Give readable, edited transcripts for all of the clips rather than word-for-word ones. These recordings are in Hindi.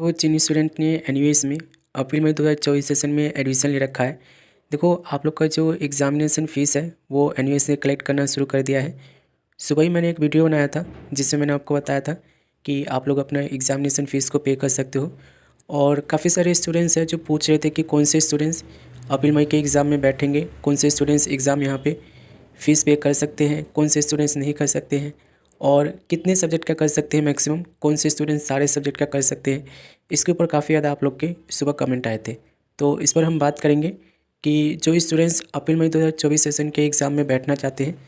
वो जिन स्टूडेंट ने एनयूएस में अप्रैल में 2024 सेशन में एडमिशन ले रखा है। देखो आप लोग का जो एग्ज़ामिनेशन फ़ीस है वो एनयूएस ने कलेक्ट करना शुरू कर दिया है। सुबह ही मैंने एक वीडियो बनाया था जिसमें मैंने आपको बताया था कि आप लोग अपना एग्ज़ामिनेशन फ़ीस को पे कर सकते हो। और काफ़ी सारे स्टूडेंट्स हैं जो पूछ रहे थे कि कौन से स्टूडेंट्स अप्रैल मई के एग्ज़ाम में बैठेंगे, कौन से स्टूडेंट्स एग्ज़ाम यहाँ पे फ़ीस पे कर सकते हैं, कौन से स्टूडेंट्स नहीं कर सकते हैं और कितने सब्जेक्ट का कर सकते हैं मैक्सिमम, कौन से स्टूडेंट्स सारे सब्जेक्ट का कर सकते हैं। इसके ऊपर काफ़ी ज़्यादा आप लोग के सुबह कमेंट आए थे, तो इस पर हम बात करेंगे कि जो स्टूडेंट्स अप्रैल मई 2024 सेशन के एग्ज़ाम में बैठना चाहते हैं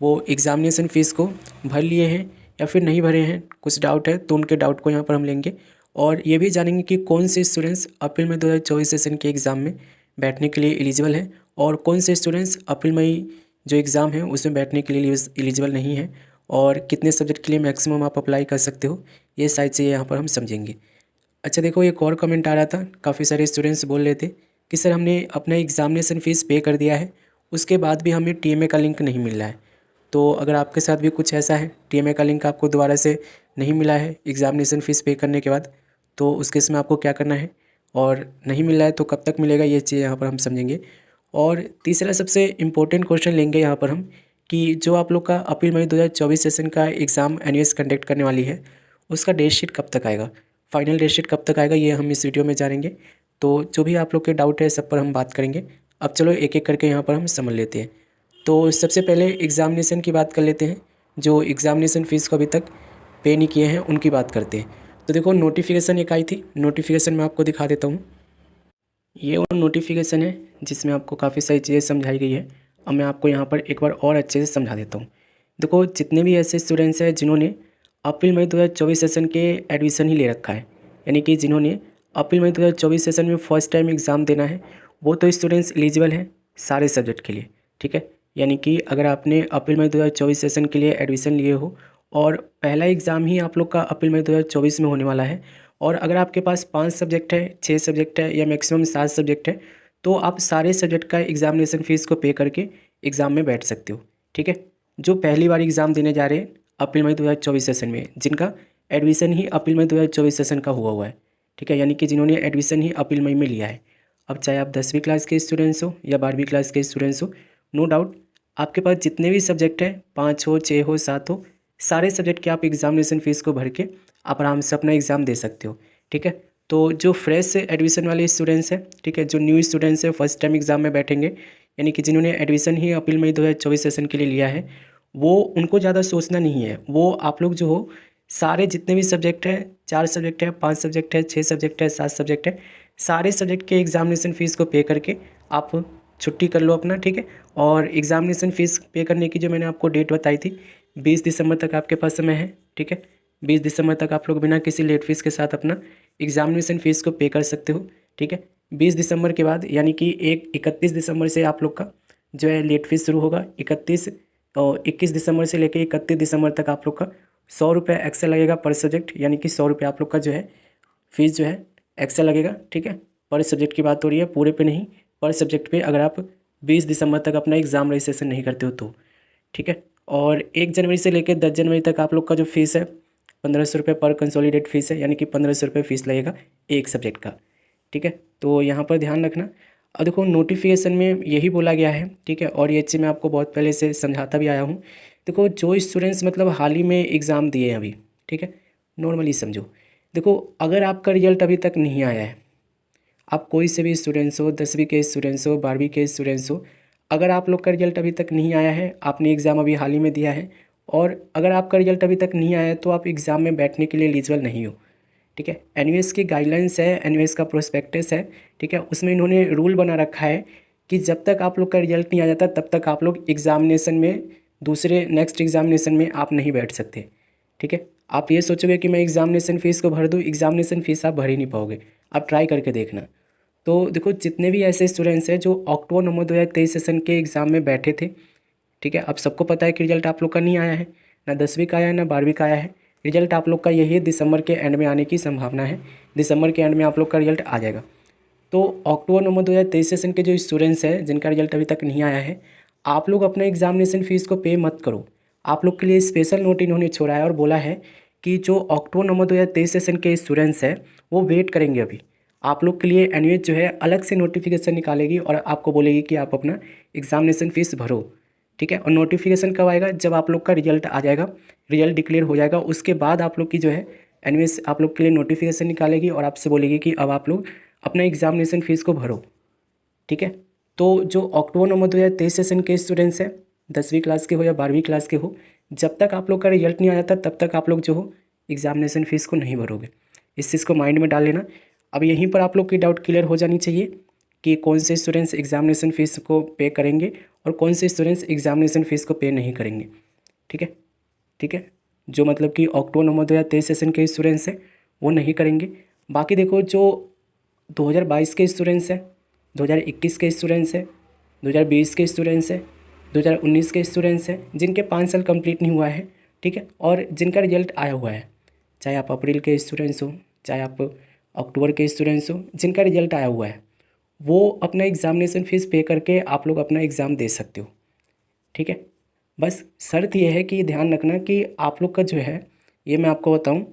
वो एग्ज़ामिनेशन फ़ीस को भर लिए हैं या फिर नहीं भरे हैं, कुछ डाउट है तो उनके डाउट को यहाँ पर हम लेंगे। और ये भी जानेंगे कि कौन से स्टूडेंट्स अप्रैल मई 2024 सेशन के एग्ज़ाम में बैठने के लिए एलिजिबल हैं और कौन से स्टूडेंट्स अप्रैल मई जो एग्ज़ाम है उसमें बैठने के लिए एलिजिबल नहीं है और कितने सब्जेक्ट के लिए मैक्सिमम आप अप्लाई कर सकते हो। ये सारी चीज़ें यहाँ पर हम समझेंगे। अच्छा देखो, एक और कमेंट आ रहा था, काफ़ी सारे स्टूडेंट्स बोल रहे थे कि सर हमने अपना एग्ज़ामिनेशन फ़ीस पे कर दिया है, उसके बाद भी हमें टीएमए का लिंक नहीं मिल रहा है। तो अगर आपके साथ भी कुछ ऐसा है, टीएमए का लिंक आपको दोबारा से नहीं मिला है एग्ज़ामिनेशन फ़ीस पे करने के बाद, तो उस केस में आपको क्या करना है और नहीं मिल रहा है तो कब तक मिलेगा, ये चीज़ यहाँ पर हम समझेंगे। और तीसरा सबसे इम्पोर्टेंट क्वेश्चन लेंगे यहाँ पर हम कि जो आप लोग का अप्रैल मई 2024 सेशन का एग्ज़ाम एनयूएस कंडक्ट करने वाली है उसका डेट शीट कब तक आएगा, फाइनल डेट शीट कब तक आएगा, ये हम इस वीडियो में जानेंगे। तो जो भी आप लोग के डाउट है सब पर हम बात करेंगे। अब चलो एक एक करके यहाँ पर हम समझ लेते हैं। तो सबसे पहले एग्ज़ामिनेशन की बात कर लेते हैं। जो एग्ज़ामिनेशन फ़ीस को अभी तक पे नहीं किए हैं उनकी बात करते हैं। तो देखो नोटिफिकेशन एक आई थी, नोटिफिकेशन मैं आपको दिखा देता हूँ। ये वो नोटिफिकेशन है जिसमें आपको काफ़ी सारी चीज़ें समझाई गई है। अब मैं आपको यहाँ पर एक बार और अच्छे से समझा देता हूँ। देखो जितने भी ऐसे स्टूडेंट्स हैं जिन्होंने अप्रैल मई 2024 सेशन के एडमिशन ही ले रखा है, यानी कि जिन्होंने अप्रैल मई 2024 सेशन में फ़र्स्ट टाइम एग्ज़ाम देना है, वो तो स्टूडेंट्स एलिजिबल हैं सारे सब्जेक्ट के लिए। ठीक है, यानी कि अगर आपने अप्रैल मई 2024 सेशन के लिए एडमिशन लिए हो और पहला एग्ज़ाम ही आप लोग का अप्रैल मई 2024 में होने वाला है और अगर आपके पास 5 सब्जेक्ट है, 6 सब्जेक्ट है या मैक्सिमम 7 सब्जेक्ट है, तो आप सारे सब्जेक्ट का एग्ज़ामिनेशन फ़ीस को पे करके एग्ज़ाम में बैठ सकते हो। ठीक है, जो पहली बार एग्ज़ाम देने जा रहे हैं अप्रैल मई 2024 सेशन में, जिनका एडमिशन ही अप्रैल मई 2024 सेशन का हुआ है। ठीक है, यानी कि जिन्होंने एडमिशन ही अप्रैल मई में लिया है। अब चाहे आप 10वीं क्लास के स्टूडेंट्स हो या 12वीं क्लास के स्टूडेंट्स हो, नो डाउट आपके पास जितने भी सब्जेक्ट हैं, 5 हो, 6 हो, 7 हो, सारे सब्जेक्ट के आप एग्ज़ामिनेशन फ़ीस को भर के आप आराम से अपना एग्ज़ाम दे सकते हो। ठीक है, तो जो फ्रेश एडमिशन वाले स्टूडेंट्स हैं, ठीक है, जो न्यू स्टूडेंट्स हैं फर्स्ट टाइम एग्ज़ाम में बैठेंगे, यानी कि जिन्होंने एडमिशन ही अप्रैल मई 2024 सेशन के लिए लिया है, वो उनको ज़्यादा सोचना नहीं है। वो आप लोग जो हो सारे जितने भी सब्जेक्ट हैं, 4 सब्जेक्ट है, 5 सब्जेक्ट है, 6 सब्जेक्ट है, 7 सब्जेक्ट है, सारे सब्जेक्ट के एग्ज़ामिनेशन फ़ीस को पे करके आप छुट्टी कर लो अपना। ठीक है, और एग्ज़ामिनेशन फ़ीस पे करने की जो मैंने आपको डेट बताई थी 20 दिसंबर तक आपके पास समय है। ठीक है, 20 दिसंबर तक आप लोग बिना किसी लेट फीस के साथ अपना एग्ज़ामिनेशन फ़ीस को पे कर सकते हो। ठीक है, 20 दिसंबर के बाद यानी कि 31 दिसंबर से आप लोग का जो है लेट फीस शुरू होगा। 31 और 21 दिसंबर से लेकर 31 दिसंबर तक आप लोग का 100 रुपये एक्स्ट्रा लगेगा पर सब्जेक्ट, यानी कि 100 रुपये आप लोग का जो है फीस जो है एक्स्ट्रा लगेगा। ठीक है, पर सब्जेक्ट की बात हो रही है, पूरे पे नहीं, पर सब्जेक्ट पे अगर आप 20 दिसंबर तक अपना एग्ज़ाम रजिस्ट्रेशन नहीं करते हो तो। ठीक है, और 1 जनवरी से लेकर 10 जनवरी तक आप लोग का जो फीस है 1500 रुपये पर कंसोलिडेट फीस है, यानी कि 1500 रुपये फीस लगेगा एक सब्जेक्ट का। ठीक है, तो यहाँ पर ध्यान रखना। और देखो नोटिफिकेशन में यही बोला गया है। ठीक है, और ये चीज़ मैं आपको बहुत पहले से समझाता भी आया हूँ। देखो जो स्टूडेंट्स मतलब हाल ही में एग्ज़ाम दिए हैं अभी, ठीक है, नॉर्मली समझो। देखो अगर आपका रिजल्ट अभी तक नहीं आया है, आप कोई से भी स्टूडेंट्स हो, 10वीं के स्टूडेंट्स हो, 12वीं के स्टूडेंट्स हो, अगर आप लोग का रिजल्ट अभी तक नहीं आया है, आपने एग्ज़ाम अभी हाल ही में दिया है और अगर आपका रिजल्ट अभी तक नहीं आया है तो आप एग्ज़ाम में बैठने के लिए एलिजिबल नहीं हो। ठीक है, एनयूएस की गाइडलाइंस है, एनयूएस का प्रोस्पेक्टस है। ठीक है, उसमें इन्होंने रूल बना रखा है कि जब तक आप लोग का रिजल्ट नहीं आ जाता तब तक आप लोग एग्ज़ामिनेशन में दूसरे नेक्स्ट एग्ज़ामिनेशन में आप नहीं बैठ सकते। ठीक है, आप ये सोचोगे कि मैं एग्ज़ामिनेशन फ़ीस को भर दूँ, एग्ज़ामिनेशन फ़ीस आप भर ही नहीं पाओगे। आप ट्राई करके देखना। तो देखो जितने भी ऐसे स्टूडेंट्स हैं जो अक्टूबर नवंबर 2023 सेशन के एग्ज़ाम में बैठे थे, ठीक है, अब सबको पता है कि रिजल्ट आप लोग का नहीं आया है, ना 10वीं का आया है ना 12वीं का आया है। रिजल्ट आप लोग का यही दिसंबर के एंड में आने की संभावना है। दिसंबर के एंड में आप लोग का रिजल्ट आ जाएगा। तो अक्टूबर नवंबर 2023 सेशन के जो स्टूडेंट्स हैं जिनका रिजल्ट अभी तक नहीं आया है, आप लोग अपना एग्ज़ामिनेशन फ़ीस को पे मत करो। आप लोग के लिए स्पेशल नोट इन्होंने छोड़ा है और बोला है कि जो अक्टूबर नवंबर 2023 सेशन के स्टूडेंट्स हैं वो वेट करेंगे। अभी आप लोग के लिए एनयूएस जो है अलग से नोटिफिकेशन निकालेगी और आपको बोलेगी कि आप अपना एग्जामिनेशन फ़ीस भरो, ठीक है। और नोटिफिकेशन कब आएगा? जब आप लोग का रिजल्ट आ जाएगा, रिजल्ट डिक्लेयर हो जाएगा, उसके बाद आप लोग की जो है एनयूएस आप लोग के लिए नोटिफिकेशन निकालेगी और आपसे बोलेगी कि अब आप लोग अपना एग्जामिनेशन फ़ीस को भरो, ठीक है। तो जो अक्टूबर नवंबर 2023 सेशन के स्टूडेंट्स हैं, 10वीं क्लास के हो या 12वीं क्लास के हो, जब तक आप लोग का रिजल्ट नहीं आ जाता तब तक आप लोग जो हो एग्जामिनेशन फ़ीस को नहीं भरोगे। इस चीज़ को माइंड में डाल लेना। अब यहीं पर आप लोग की डाउट क्लियर हो जानी चाहिए कि कौन से स्टूडेंट्स एग्जामिनेशन फ़ीस को पे करेंगे और कौन से स्टूडेंट्स एग्जामिनेशन फ़ीस को पे नहीं करेंगे, ठीक है। ठीक है, जो मतलब कि अक्टूबर नवंबर 2023 सेशन के स्टूडेंट्स हैं वो नहीं करेंगे। बाकी देखो जो 2022 के स्टूडेंट्स हैं, 2021 के स्टूडेंट्स हैं, 2020 के स्टूडेंट्स हैं, 2019 के स्टूडेंट्स हैं, जिनके 5 साल कंप्लीट नहीं हुआ है, ठीक है, और जिनका रिजल्ट आया हुआ है, चाहे आप अप्रैल के स्टूडेंट्स हो, चाहे आप अक्टूबर के स्टूडेंट्स हो, जिनका रिजल्ट आया हुआ है वो अपना एग्ज़ामिनेशन फ़ीस पे करके आप लोग अपना एग्ज़ाम दे सकते हो, ठीक है। बस शर्त यह है कि ध्यान रखना कि आप लोग का जो है, ये मैं आपको बताऊं,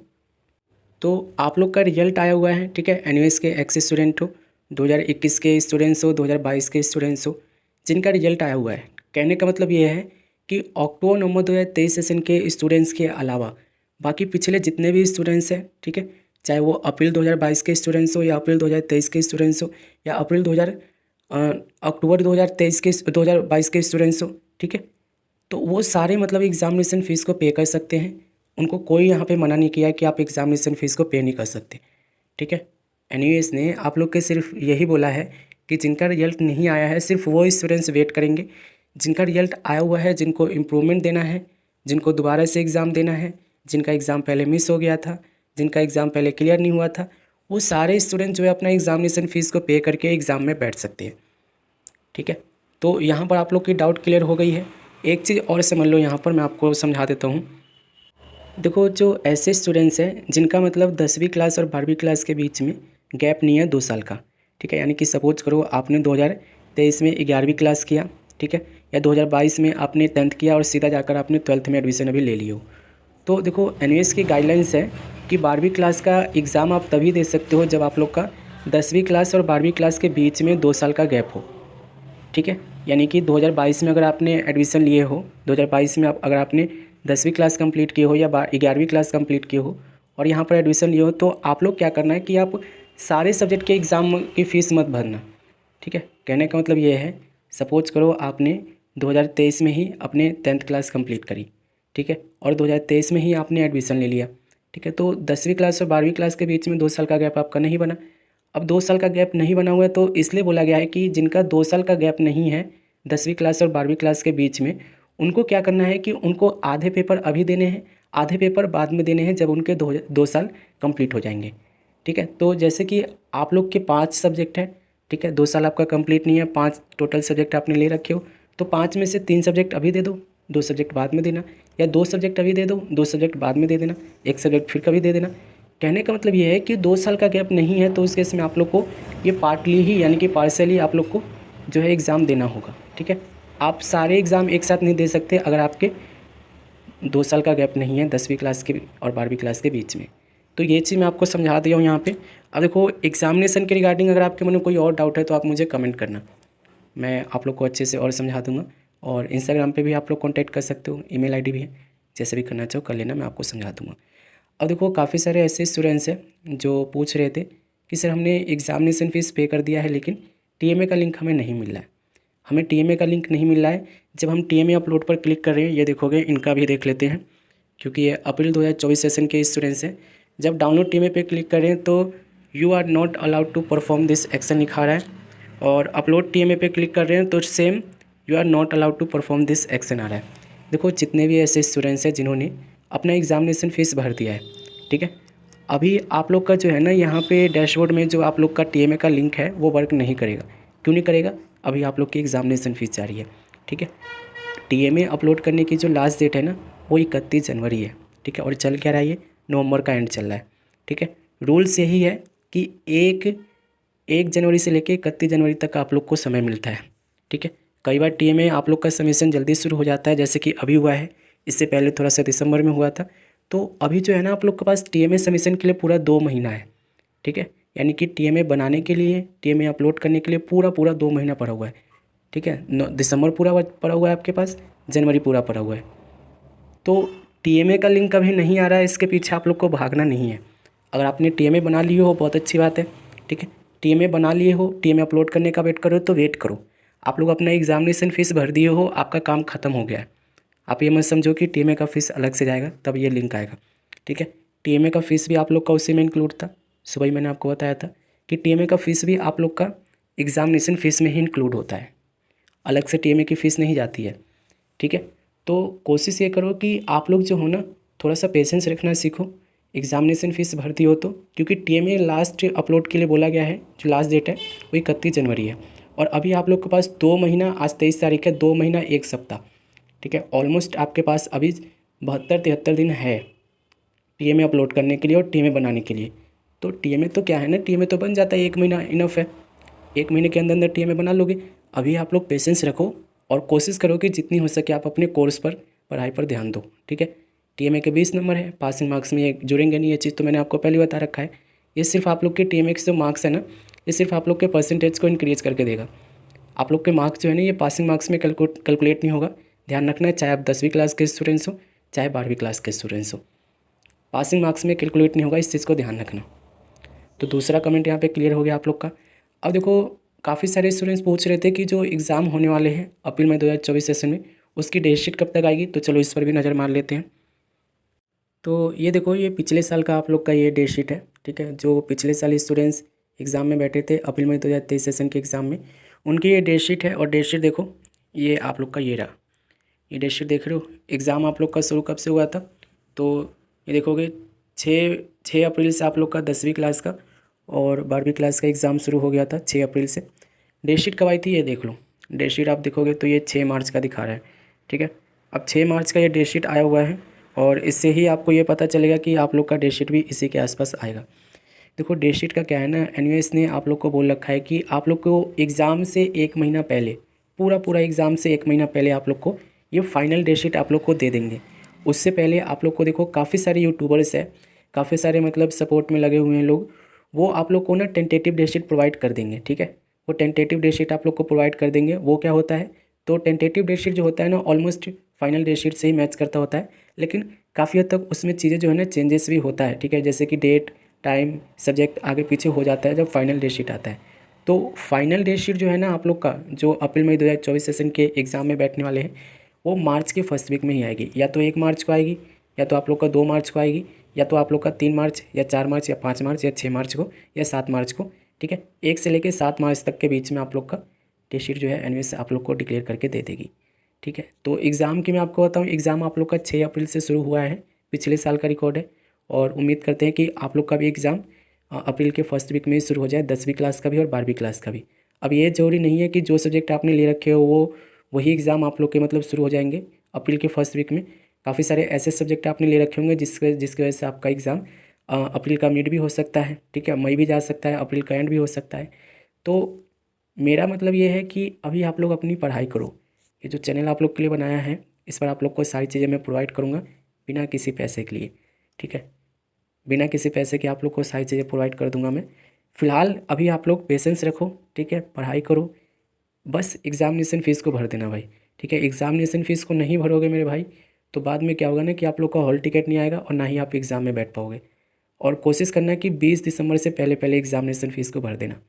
तो आप लोग का रिजल्ट आया हुआ है, ठीक है। एनयूएस के एक्स स्टूडेंट हो, 2021 के स्टूडेंट्स हो, 2022 के स्टूडेंट्स हो, जिनका रिजल्ट आया हुआ है, कहने का मतलब ये है कि अक्टूबर नवंबर 2023 सेशन के स्टूडेंट्स के अलावा बाकी पिछले जितने भी स्टूडेंट्स हैं, ठीक है, चाहे वो अप्रैल 2022 के स्टूडेंट्स हो या अप्रैल 2023 के स्टूडेंट्स हो या अक्टूबर 2023 के 2022 के स्टूडेंट्स हो, ठीक है, तो वो सारे मतलब एग्ज़ामिनेशन फ़ीस को पे कर सकते हैं। उनको कोई यहाँ पे मना नहीं किया कि आप एग्ज़ामिनेशन फ़ीस को पे नहीं कर सकते, ठीक है। एनयूएस ने आप लोग के सिर्फ यही बोला है कि जिनका रिजल्ट नहीं आया है सिर्फ वो स्टूडेंट्स वेट करेंगे, जिनका रिजल्ट आया हुआ है, जिनको इम्प्रूवमेंट देना है, जिनको दोबारा से एग्ज़ाम देना है, जिनका एग्ज़ाम पहले मिस हो गया था, जिनका एग्ज़ाम पहले क्लियर नहीं हुआ था, वो सारे स्टूडेंट जो है अपना एग्ज़ामिनेशन फ़ीस को पे करके एग्ज़ाम में बैठ सकते हैं, ठीक है। तो यहाँ पर आप लोग की डाउट क्लियर हो गई है। एक चीज़ और समझ लो, यहाँ पर मैं आपको समझा देता हूँ। देखो जो ऐसे स्टूडेंट्स हैं जिनका मतलब 10वीं क्लास और 12वीं क्लास के बीच में गैप नहीं है 2 साल का, ठीक है, यानी कि सपोज करो आपने 2023 में 11वीं क्लास किया, ठीक है, या 2022 में आपने 10th किया और सीधा जाकर आपने 12th में एडमिशन अभी ले लियो, तो देखो एनयूएस की गाइडलाइंस है कि 12वीं क्लास का एग्ज़ाम आप तभी दे सकते हो जब आप लोग का 10वीं क्लास और 12वीं क्लास के बीच में 2 साल का गैप हो, ठीक है। यानी कि 2022 में अगर आपने एडमिशन लिए हो, 2022 में अगर आपने 10वीं क्लास कंप्लीट की हो या 11वीं क्लास कंप्लीट की हो और यहाँ पर एडमिशन लिए हो, तो आप लोग क्या करना है कि आप सारे सब्जेक्ट के एग्ज़ाम की फ़ीस मत भरना, ठीक है। कहने का मतलब ये है, सपोज करो आपने 2023 में ही अपने 10th क्लास कंप्लीट करी, ठीक है, और 2023 में ही आपने एडमिशन ले लिया, ठीक है, तो 10वीं क्लास और 12वीं क्लास के बीच में 2 साल का गैप आपका नहीं बना। अब 2 साल का गैप नहीं बना हुआ है तो इसलिए बोला गया है कि जिनका 2 साल का गैप नहीं है 10वीं क्लास और 12वीं क्लास के बीच में, उनको क्या करना है कि उनको आधे पेपर अभी देने हैं, आधे पेपर बाद में देने हैं जब उनके 2 साल कंप्लीट हो जाएंगे, ठीक है। तो जैसे कि आप लोग के 5 सब्जेक्ट हैं, ठीक है, 2 साल आपका कंप्लीट नहीं है, 5 टोटल सब्जेक्ट आपने ले रखे हो, तो 5 में से 3 सब्जेक्ट अभी दे दो, 2 सब्जेक्ट बाद में देना, या 2 सब्जेक्ट अभी दे दो, 2 सब्जेक्ट बाद में दे देना, 1 सब्जेक्ट फिर कभी दे देना। कहने का मतलब ये है कि 2 साल का गैप नहीं है तो उस केस में आप लोग को ये पार्टली ही यानी कि पार्शियली आप लोग को जो है एग्ज़ाम देना होगा, ठीक है। आप सारे एग्ज़ाम एक साथ नहीं दे सकते अगर आपके 2 साल का गैप नहीं है 10वीं क्लास के और 12वीं क्लास के बीच में। तो ये चीज़ मैं आपको समझा दिया हूँ यहाँ पे। अब देखो एग्ज़ामिनेशन के रिगार्डिंग अगर आपके मन में कोई और डाउट है तो आप मुझे कमेंट करना, मैं आप लोग को अच्छे से और समझा दूँगा। और इंस्टाग्राम पे भी आप लोग कॉन्टैक्ट कर सकते हो, ईमेल आईडी भी है, जैसे भी करना चाहो कर लेना, मैं आपको समझा दूँगा। अब देखो काफ़ी सारे ऐसे स्टूडेंट्स हैं जो पूछ रहे थे कि सर हमने एग्ज़ामिनेशन फ़ीस पे कर दिया है लेकिन टीएमए का लिंक हमें नहीं मिल रहा है, हमें टीएमए का लिंक नहीं मिल रहा है। जब हम टीएमए अपलोड पर क्लिक कर रहे हैं, ये देखोगे, इनका भी देख लेते हैं क्योंकि ये अप्रैल 2024 सेशन के स्टूडेंट्स हैं। जब डाउनलोड टीएमए पे क्लिक करें तो you are not allowed to perform this action लिखा रहा है, और अपलोड टीएमए पे क्लिक कर रहे हैं तो same you are not allowed to perform this action आ रहा है। देखो जितने भी ऐसे स्टूडेंट्स हैं जिन्होंने अपना एग्ज़ामिनेशन फ़ीस भर दिया है, ठीक है, अभी आप लोग का जो है ना यहाँ पे डैशबोर्ड में जो आप लोग का टीएमए का लिंक है वो वर्क नहीं करेगा। क्यों नहीं करेगा? अभी आप लोग की एग्ज़ामिनेशन फ़ीस जारी है, ठीक है। टीएमए अपलोड करने की जो लास्ट डेट है ना वो 31 जनवरी है, ठीक है, और चल क्या रहा है, ये नवंबर का एंड चल रहा है, ठीक है। रूल्स यही है कि 1 जनवरी से लेकर 31 जनवरी तक आप लोग को समय मिलता है, ठीक है। कई बार टीएमए आप लोग का सबमिशन जल्दी शुरू हो जाता है, जैसे कि अभी हुआ है, इससे पहले थोड़ा सा दिसंबर में हुआ था, तो अभी जो है ना आप लोग के पास TMA सबमिशन के लिए पूरा 2 महीना है, ठीक है। यानी कि TMA बनाने के लिए, TMA अपलोड करने के लिए पूरा पूरा 2 महीना पड़ा हुआ है, ठीक है। दिसंबर पूरा पड़ा हुआ है आपके पास, जनवरी पूरा पड़ा हुआ है। तो TMA का लिंक अभी नहीं आ रहा है, इसके पीछे आप लोग को भागना नहीं है। अगर आपने TMA बना लिए हो बहुत अच्छी बात है, ठीक है। TMA बना लिए हो, TMA अपलोड करने का वेट करो तो वेट करो। आप लोग अपना एग्जामिनेशन फ़ीस भर दिए हो, आपका काम ख़त्म हो गया है। आप ये मत समझो कि TMA का फ़ीस अलग से जाएगा तब ये लिंक आएगा, ठीक है। TMA का फ़ीस भी आप लोग का उसी में इंक्लूड था। सुबह ही मैंने आपको बताया था कि TMA का फ़ीस भी आप लोग का एग्जामिनेशन फ़ीस में ही इंक्लूड होता है, अलग से TMA की फ़ीस नहीं जाती है, ठीक है। तो कोशिश ये करो कि आप लोग जो हो ना थोड़ा सा पेशेंस रखना सीखो, एग्जामिनेशन फ़ीस भरती हो तो, क्योंकि TMA लास्ट अपलोड के लिए बोला गया है, जो लास्ट डेट है वो 31 जनवरी है। और अभी आप लोग के पास 2 महीना, आज 23 तारीख है, 2 महीना 1 सप्ताह, ठीक है। ऑलमोस्ट आपके पास अभी 72-73 दिन है TMA अपलोड करने के लिए और TMA बनाने के लिए। तो TMA तो क्या है ना, TMA तो बन जाता है, 1 महीना इनफ है, 1 महीने के अंदर अंदर TMA बना लोगे। अभी आप लोग पेशेंस रखो और कोशिश करो कि जितनी हो सके आप अपने कोर्स पर, पढ़ाई पर ध्यान दो, ठीक है। TMA के 20 नंबर है, पासिंग मार्क्स में ये जुड़ेंगे नहीं, ये चीज़ तो मैंने आपको पहले बता रखा है। ये सिर्फ आप लोग के TMA के जो मार्क्स है ना, ये सिर्फ आप लोग के परसेंटेज को इंक्रीज करके देगा। आप लोग के मार्क्स जो है ना ये पासिंग मार्क्स में कैलकुलेट नहीं होगा, ध्यान रखना है। चाहे आप 10वीं क्लास के स्टूडेंट्स हो, चाहे 12वीं क्लास के स्टूडेंट्स हो, पासिंग मार्क्स में कैलकुलेट नहीं होगा, इस चीज़ को ध्यान रखना। तो दूसरा कमेंट यहाँ पे क्लियर हो गया आप लोग का। अब देखो, काफ़ी सारे स्टूडेंट्स पूछ रहे थे कि जो एग्ज़ाम होने वाले हैं अप्रैल में 2024 सेशन में, उसकी डेट शीट कब तक आएगी, तो चलो इस पर भी नज़र मार लेते हैं। तो ये देखो, ये पिछले साल का आप लोग का ये डेट शीट है, ठीक है। जो पिछले साल स्टूडेंट्स एग्ज़ाम में बैठे थे अप्रैल में 2023 सेशन के एग्ज़ाम में, उनकी ये डेट शीट है। और डेट शीट देखो, ये आप लोग का ये रहा, ये डेट शीट देख रहे हो। एग्ज़ाम आप लोग का शुरू कब से हुआ था, तो ये देखोगे 6 अप्रैल से आप लोग का 10वीं क्लास का और 12वीं क्लास का एग्ज़ाम शुरू हो गया था 6 अप्रैल से। डेट शीट कब आई थी ये देख लो, डेट शीट आप देखोगे तो ये 6 मार्च का दिखा रहा है, ठीक है। अब 6 मार्च का ये डेट शीट आया हुआ है और इससे ही आपको ये पता चलेगा कि आप लोग का डेट शीट भी इसी के आसपास आएगा। देखो डेट शीट का क्या है ना, एनयूएस ने आप लोग को बोल रखा है कि आप लोग को एग्ज़ाम से 1 महीना पहले, पूरा पूरा एग्ज़ाम से 1 महीना पहले आप लोग को ये फाइनल डेट शीट आप लोग को दे देंगे। उससे पहले आप लोग को देखो काफ़ी सारे यूट्यूबर्स हैं, काफ़ी सारे मतलब सपोर्ट में लगे हुए हैं लोग, वो आप लोग को ना टेंटेटिव डेट शीट प्रोवाइड कर देंगे, ठीक है। वो टेंटेटिव डेट शीट आप लोग को प्रोवाइड कर देंगे। वो क्या होता है, तो टेंटेटिव डेट शीट जो होता है ना ऑलमोस्ट फाइनल डेट शीट से ही मैच करता होता है, लेकिन काफ़ी हद तक उसमें चीज़ें जो है ना चेंजेस भी होता है, ठीक है। जैसे कि डेट, टाइम, सब्जेक्ट आगे पीछे हो जाता है जब फाइनल डेट शीट आता है। तो फाइनल डेट शीट जो है ना आप लोग का, जो अप्रैल मई 2024 सेशन के एग्ज़ाम में बैठने वाले हैं, वो मार्च के फर्स्ट वीक में ही आएगी। या तो 1 मार्च को आएगी, या तो आप लोग का 2 मार्च को आएगी, या तो आप लोग का 3 मार्च या 4 मार्च या 5 मार्च या 6 मार्च को या 7 मार्च को, ठीक है। 1 से लेकर 7 मार्च तक के बीच में आप लोग का डेट शीट जो है एनयूएस आप लोग को डिक्लेयर करके दे देगी, ठीक है। तो एग्ज़ाम की मैं आपको बताऊँ, एग्ज़ाम आप लोग का 6 अप्रैल से शुरू हुआ है, पिछले साल का रिकॉर्ड है। और उम्मीद करते हैं कि आप लोग का भी एग्ज़ाम अप्रैल के फर्स्ट वीक में ही शुरू हो जाए, 10वीं क्लास का भी और 12वीं क्लास का भी। अब ये ज़रूरी नहीं है कि जो सब्जेक्ट आपने ले रखे हो वो वही एग्ज़ाम आप लोग के मतलब शुरू हो जाएंगे अप्रैल के फर्स्ट वीक में। काफ़ी सारे ऐसे सब्जेक्ट आपने ले रखे होंगे जिसकी वजह से आपका एग्ज़ाम अप्रैल का मिड भी हो सकता है, ठीक है, मई भी जा सकता है, अप्रैल का एंड भी हो सकता है। तो मेरा मतलब ये है कि अभी आप लोग अपनी पढ़ाई करो। ये जो चैनल आप लोग के लिए बनाया है, इस पर आप लोग को सारी चीज़ें मैं प्रोवाइड करूँगा बिना किसी पैसे के लिए, ठीक है। बिना किसी पैसे के आप लोग को सारी चीज़ें प्रोवाइड कर दूंगा मैं। फ़िलहाल अभी आप लोग पेशेंस रखो, ठीक है, पढ़ाई करो, बस एग्ज़ामिनेशन फ़ीस को भर देना भाई, ठीक है। एग्ज़ामिनेशन फ़ीस को नहीं भरोगे मेरे भाई, तो बाद में क्या होगा ना कि आप लोग का हॉल टिकट नहीं आएगा और ना ही आप एग्ज़ाम में बैठ पाओगे। और कोशिश करना कि 20 दिसंबर से पहले पहले एग्ज़ामिनेशन फ़ीस को भर देना,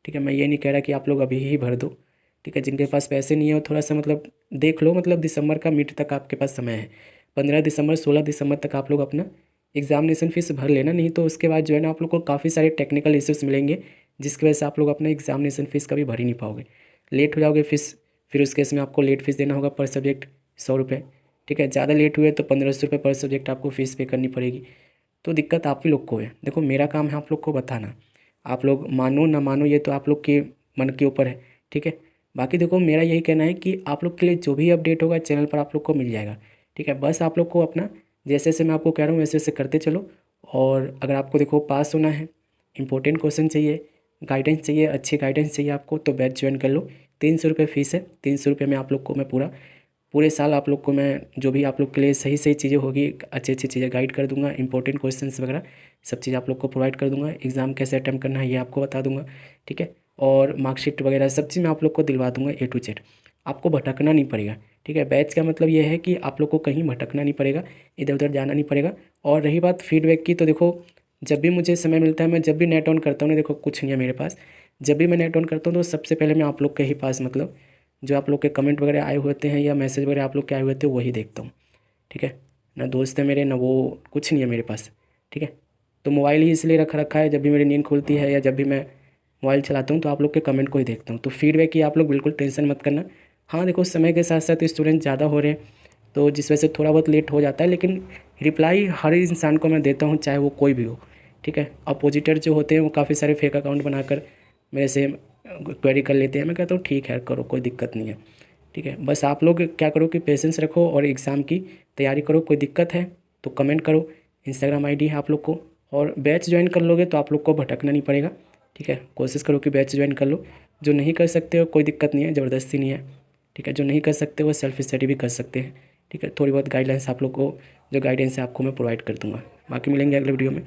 ठीक है। मैं ये नहीं कह रहा कि आप लोग अभी ही भर दो, ठीक है। जिनके पास पैसे नहीं है वो थोड़ा सा मतलब देख लो, मतलब दिसंबर का मिड तक आपके पास समय है, 15 दिसंबर 16 दिसंबर तक आप लोग अपना एग्ज़ामिनेशन फ़ीस भर लेना। नहीं तो उसके बाद जो है ना आप लोग को काफ़ी सारे टेक्निकल इश्यूज़ मिलेंगे, जिसकी वजह से आप लोग अपना एग्ज़ामिनेशन फ़ीस कभी भर ही नहीं पाओगे, लेट हो जाओगे फीस। फिर उस केस में आपको लेट फीस देना होगा पर सब्जेक्ट 100 रुपये, ठीक है। ज़्यादा लेट हुए तो 1500 रुपये पर सब्जेक्ट आपको फ़ीस पे करनी पड़ेगी। तो दिक्कत आप ही लोग को है। देखो मेरा काम है आप लोग को बताना, आप लोग मानो ना मानो ये तो आप लोग के मन के ऊपर है, ठीक है। बाकी देखो मेरा यही कहना है कि आप लोग के लिए जो भी अपडेट होगा चैनल पर आप लोग को मिल जाएगा, ठीक है। बस आप लोग को अपना जैसे जैसे मैं आपको कह रहा हूँ वैसे वैसे करते चलो। और अगर आपको देखो पास होना है, इंपॉर्टेंट क्वेश्चन चाहिए, गाइडेंस चाहिए, अच्छी गाइडेंस चाहिए आपको, तो बैच ज्वाइन कर लो। 300 रुपये फ़ीस है, 300 रुपये में आप लोग को मैं पूरा पूरे साल आप लोग को मैं जो भी आप लोग के लिए सही सही चीज़ें होगी, अच्छी अच्छी चीज़ें गाइड कर दूंगा। इंपॉर्टेंट क्वेश्चंस वगैरह सब चीज़ आप लोग को प्रोवाइड कर दूंगा। एग्ज़ाम कैसे अटैम्प्ट करना है ये आपको बता दूंगा, ठीक है। और मार्कशीट वगैरह सब चीज़ मैं आप लोग को दिलवा दूंगा A to Z। आपको भटकना नहीं पड़ेगा, ठीक है। बैच का मतलब ये है कि आप लोग को कहीं भटकना नहीं पड़ेगा, इधर उधर जाना नहीं पड़ेगा। और रही बात फीडबैक की, तो देखो जब भी मुझे समय मिलता है, मैं जब भी नेट ऑन करता हूँ ना, देखो कुछ नहीं है मेरे पास, जब भी मैं नेट ऑन करता हूँ तो सबसे पहले मैं आप लोग के ही पास मतलब जो आप लोग के कमेंट वगैरह आए होते हैं या मैसेज वगैरह आप लोग के आए हुए थे वही देखता हूँ, ठीक है। ना दोस्त है मेरे, ना वो, कुछ नहीं है मेरे पास, ठीक है। तो मोबाइल ही इसलिए रखा है, जब भी मेरी नींद खुलती है या जब भी मैं मोबाइल चलाता हूँ तो आप लोग के कमेंट को ही देखता हूँ। तो फीडबैक की आप लोग बिल्कुल टेंशन मत करना। हाँ देखो, समय के साथ साथ स्टूडेंट ज़्यादा हो रहे हैं तो जिस वजह से थोड़ा बहुत लेट हो जाता है, लेकिन रिप्लाई हर इंसान को मैं देता हूँ, चाहे वो कोई भी हो, ठीक है। अपोजिटर जो होते हैं वो काफ़ी सारे फेक अकाउंट बनाकर मेरे से क्वेरी कर लेते हैं। मैं कहता हूँ ठीक है, करो, कोई दिक्कत नहीं है, ठीक है। बस आप लोग क्या करो कि पेशेंस रखो और एग्ज़ाम की तैयारी करो। कोई दिक्कत है तो कमेंट करो। इंस्टाग्राम आईडी है आप लोग को, और बैच ज्वाइन कर लोगे तो आप लोग को भटकना नहीं पड़ेगा, ठीक है। कोशिश करो कि बैच ज्वाइन कर लो। जो नहीं कर सकते हो कोई दिक्कत नहीं है, ज़बरदस्ती नहीं है, ठीक है। जो नहीं कर सकते वो सेल्फ स्टडी भी कर सकते हैं, ठीक है। थोड़ी बहुत गाइडलाइंस आप लोग को, जो गाइडेंस है आपको मैं प्रोवाइड कर दूँगा। बाकी मिलेंगे अगले वीडियो में।